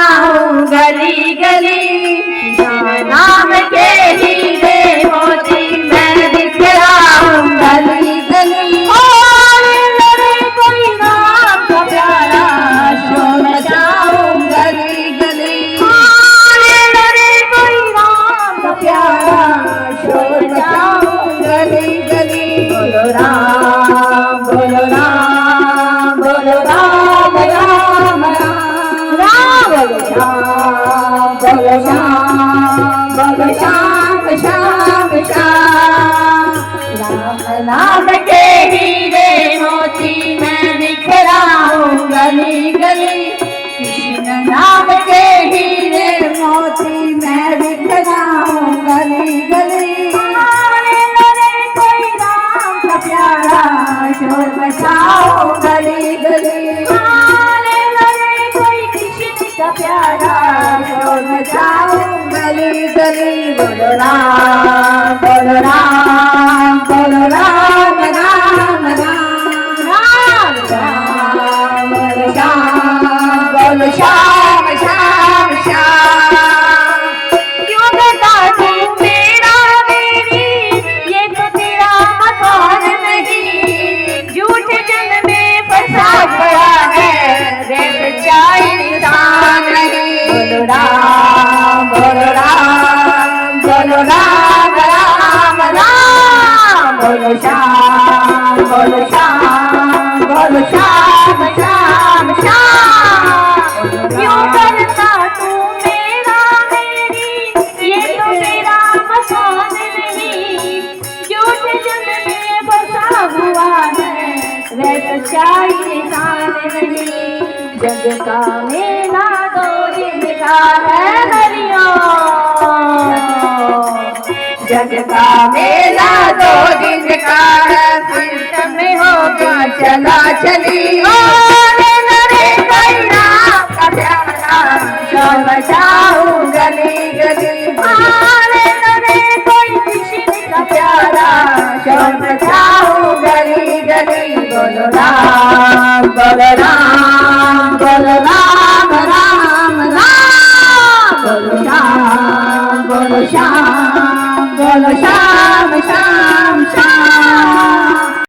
गली गली नाम के हीरे मोती मैं दिखलाऊं गली गली। और लड़े कोई नाम का प्यारा शोर मचाऊं गली गली। और लड़े कोई नाम का प्यारा शोर मचाऊं गली गली। बोलो राम बोलो राम बोलो राम राम राम राम। बोलो श्याम बोलो श्याम बोलो श्याम श्याम श्याम। राम नाम के हीरे मोती मैं बिखराऊं गली गली। कृष्ण नाम के हीरे मोती मैं बिखराऊं गली गली। कोई राम का प्यारा शोर मचाओ गली गली। कोई कृष्ण का प्यारा शोर मचाओ गली गली। बोलो राम बोलो राम बोलो राम राम राम राम राम। बोलो श्याम बोलो श्याम श्याम श्याम। क्यों बता तू मेरा मेरी ये तो तेरा मकान नहीं। झूठ जन में फंसा पड़ा है रे सच्चाई इंसान नहीं। बोलो राम बोलो राम बोलो राम राम राम। बोलो श्याम बोलो श्याम बोलो श्याम श्याम श्याम। क्यों करता तू मेरा मेरी ये तो तेरा मकान नहीं। झूठ जन में बसा हुआ है वे सच्चाई इंसान नहीं। जग का मेला दो दिन का है हरिओम। जग का मेला दो दिन का है फिर में होगा चला चली। ओ नरे कोई नाम का प्यारा शोर मचाओ